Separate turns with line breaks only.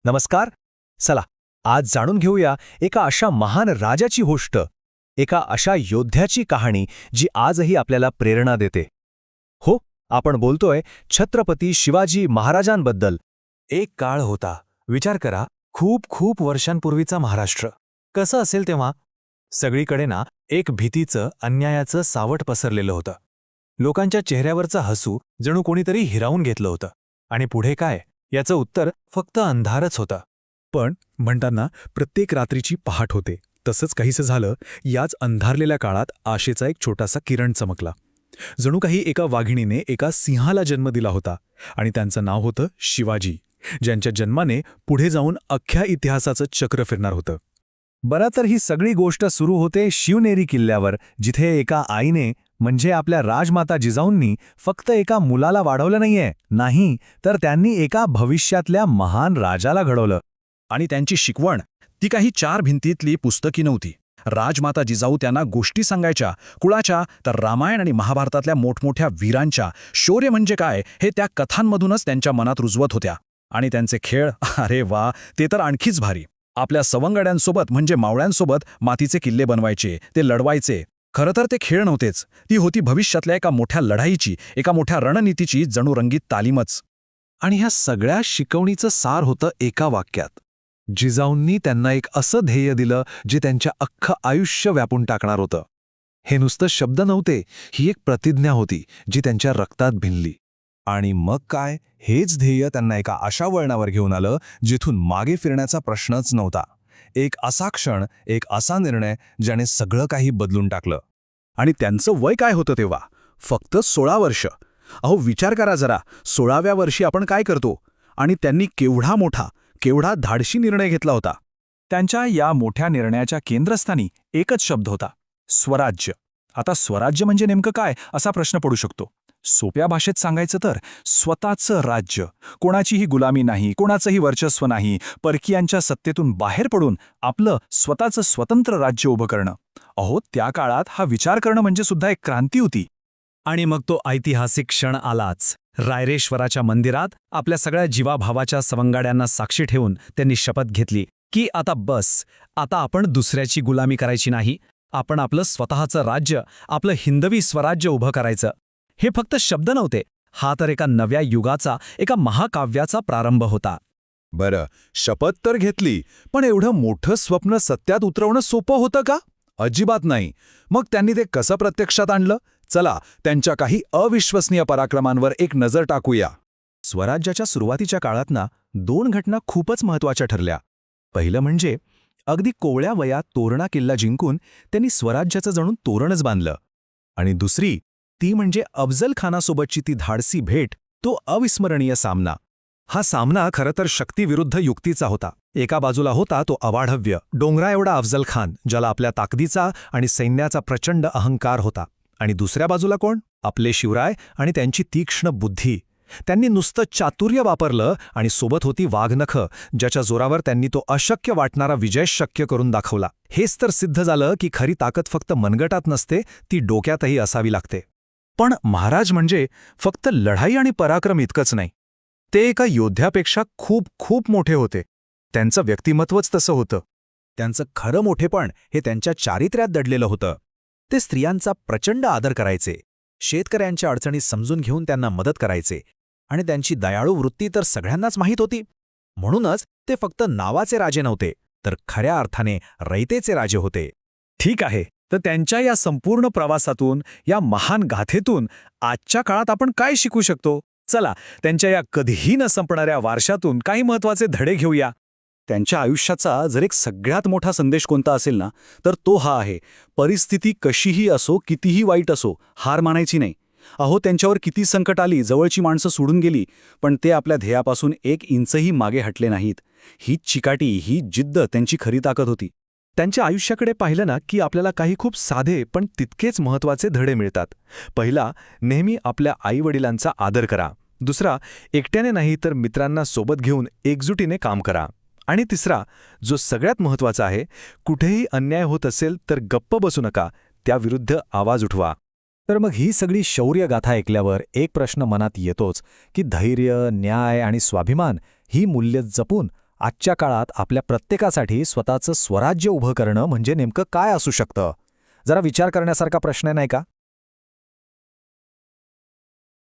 नमस्कार. चला आज जाणून घेऊया एका अशा महान राजाची गोष्ट, एका अशा योद्ध्याची कहाणी जी आजही आपल्याला प्रेरणा देते. हो, आपण बोलतोय छत्रपती शिवाजी महाराजांबद्दल.
एक काळ होता. विचार करा, खूप खूप वर्षांपूर्वीचा महाराष्ट्र कसं असेल तेव्हा. सगळीकडे ना एक भीतीचं, अन्यायाचं सावट पसरलेलं होतं. लोकांच्या चेहऱ्यावरचं हसू जणू कोणीतरी हिरावून घेतलं होतं. आणि पुढे काय, याचं उत्तर फक्त अंधारच होतं.
पण म्हणतात ना, प्रत्येक रात्रीची पहाट होते. तसंच काहीसं झालं. याच अंधारलेल्या काळात आशेचा एक छोटासा किरण चमकला. जणू काही एका वाघिणीने एका सिंहाला जन्म दिला होता. आणि त्यांचं नाव होतं शिवाजी, ज्यांच्या जन्माने पुढे जाऊन अख्ख्या इतिहासाचं चक्र फिरणार होतं.
बरं, तर ही सगळी गोष्ट सुरू होते शिवनेरी किल्ल्यावर, जिथे एका आईने म्हणजे आपल्या राजमाता जिजाऊंनी फक्त एका मुलाला वाढवलं नाहीये, नाही तर त्यांनी एका भविष्यातल्या महान राजाला घडवलं.
आणि त्यांची शिकवण ती काही चार भिंतीतली पुस्तकी नव्हती. राजमाता जिजाऊ त्यांना गोष्टी सांगायच्या, कुळाच्या, तर रामायण आणि महाभारतातल्या मोठमोठ्या वीरांच्या शौर्य म्हणजे काय हे त्या कथांमधूनच त्यांच्या मनात रुजवत होत्या. आणि त्यांचे खेळ, अरे वा, ते तर आणखीच भारी. आपल्या सवंगड्यांसोबत म्हणजे मावळ्यांसोबत मातीचे किल्ले बनवायचे, ते लढवायचे. खरं तर ते खेळ नव्हतेच, ती होती भविष्यातल्या एका मोठ्या लढाईची, एका मोठ्या रणनीतीची जणू रंगीत तालीमच.
आणि ह्या सगळ्या शिकवणीचं सार होतं एका वाक्यात. जिजाऊंनी त्यांना एक असं ध्येय दिलं जे त्यांच्या अख्खं आयुष्य व्यापून टाकणार होतं. हे नुसतं शब्द नव्हते, ही एक प्रतिज्ञा होती जी त्यांच्या रक्तात भिनली.
आणि मग काय, हेच ध्येय त्यांना एका अशा वळणावर घेऊन आलं जिथून मागे फिरण्याचा प्रश्नच नव्हता. एक असा क्षण, एक असा निर्णय ज्याने सगळं काही बदलून टाकलं. आणि त्यांचं वय काय होतं तेव्हा? फक्त 16 वर्ष. अहो, विचार करा जरा, 16व्या वर्षी आपण काय करतो? आणि त्यांनी केवढा मोठा, केवढा धाडशी निर्णय घेतला होता.
त्यांच्या या मोठ्या निर्णयाच्या केंद्रस्थानी एकच शब्द होता: स्वराज्य. आता स्वराज्य म्हणजे नेमकं काय, असा प्रश्न पडू शकतो. सोप्या भाषेत सांगायचं तर स्वतःचं राज्य, कोणाचीही गुलामी नाही, कोणाचंही वर्चस्व नाही, परकीयांच्या सत्तेतून बाहेर पडून आपलं स्वतःचं स्वतंत्र राज्य उभं करणं. अहो, त्या काळात हा विचार करणं म्हणजे सुद्धा एक क्रांती होती.
आणि मग तो ऐतिहासिक क्षण आलाच. रायरेश्वराच्या मंदिरात आपल्या सगळ्या जीवाभावाच्या सवंगाड्यांना साक्षी ठेवून त्यांनी शपथ घेतली की आता बस, आता आपण दुसऱ्याची गुलामी करायची नाही, आपण आपलं स्वतःचं राज्य, आपलं हिंदवी स्वराज्य उभं करायचं. हे फक्त शब्द नव्हते, हा तर एका नव्या युगाचा, एका महाकाव्याचा प्रारंभ होता.
बरं, शपथ तर घेतली, पण एवढं मोठं स्वप्न सत्यात उतरवणं सोपं होतं का? अजिबात नाही. मग त्यांनी ते कसं प्रत्यक्षात आणलं? चला, त्यांच्या काही अविश्वसनीय पराक्रमांवर एक नजर टाकूया.
स्वराज्याच्या सुरुवातीच्या काळात ना 2 घटना खूपच महत्त्वाच्या ठरल्या. पहिलं म्हणजे अगदी कोवळ्या वयात तोरणा किल्ला जिंकून त्यांनी स्वराज्याचं जणू तोरणच बांधलं. आणि दुसरी, ती म्हणजे अफजल खानासोबतची ती धाडसी भेट, तो अविस्मरणीय सामना. हा सामना खरं तर शक्तीविरुद्ध युक्तीचा होता. एका बाजूला होता तो अवाढव्य, डोंगरा एवढा अफजल खान, ज्याला आपल्या ताकदीचा आणि सैन्याचा प्रचंड अहंकार होता. आणि दुसऱ्या बाजूला कोण? आपले शिवराय आणि त्यांची तीक्ष्ण बुद्धी. त्यांनी नुसतं चातुर्य वापरलं आणि सोबत होती वाघनखं, ज्याच्या जोरावर त्यांनी तो अशक्य वाटणारा विजय शक्य करून दाखवला. हेच तर सिद्ध झालं की खरी ताकद फक्त मनगटात नसते, ती डोक्यातही असावी लागते.
पण महाराज म्हणजे फक्त लढाई आणि पराक्रम इतकंच नाही. ते एका योद्ध्यापेक्षा खूप खूप मोठे होते. त्यांचं व्यक्तिमत्वच तसं होतं.
त्यांचं खरं मोठेपण हे त्यांच्या चारित्र्यात दडलेलं होतं. ते स्त्रियांचा प्रचंड आदर करायचे, शेतकऱ्यांच्या अडचणी समजून घेऊन त्यांना मदत करायचे, आणि त्यांची दयाळू वृत्ती तर सगळ्यांनाच माहीत होती. म्हणूनच ते फक्त नावाचे राजे नव्हते, तर खऱ्या अर्थाने रयतेचे राजे होते.
ठीक आहे, तर त्यांच्या या संपूर्ण प्रवासातून, या महान गाथेतून आजच्या काळात आपण काय शिकू शकतो? चला, त्यांच्या या कधीही न संपणाऱ्या वारशातून काही महत्त्वाचे धडे घेऊया.
त्यांच्या आयुष्याचा जर एक सगळ्यात मोठा संदेश कोणता असेल ना, तर तो हा आहे: परिस्थिती कशीही असो, कितीही वाईट असो, हार मानायची नाही. अहो, त्यांच्यावर किती संकट आली, जवळची माणसं सोडून गेली, पण ते आपल्या ध्येयापासून 1 इंचही मागे हटले नाहीत. हीच चिकाटी, ही जिद्द त्यांची खरी ताकद होती.
त्यांच्या आयुष्याकडे पाहिलं ना की आपल्याला काही खूप साधे पण तितकेच महत्त्वाचे धडे मिळतात. पहिला, नेहमी आपल्या आईवडिलांचा आदर करा. दुसरा, एकट्याने नाही तर मित्रांना सोबत घेऊन एकजुटीने काम करा. आणि तिसरा, जो सगळ्यात महत्त्वाचा आहे, कुठेही अन्याय होत असेल तर गप्प बसू नका, त्याविरुद्ध आवाज उठवा. तर मग ही सगळी शौर्यगाथा ऐकल्यावर एक प्रश्न मनात येतोच की धैर्य, न्याय आणि स्वाभिमान ही मूल्य जपून
आजच्या काळात आपल्या प्रत्येकासाठी स्वतःचं स्वराज्य उभं करणं म्हणजे नेमकं काय असू शकतं? जरा विचार करण्यासारखा प्रश्न आहे, नाही का?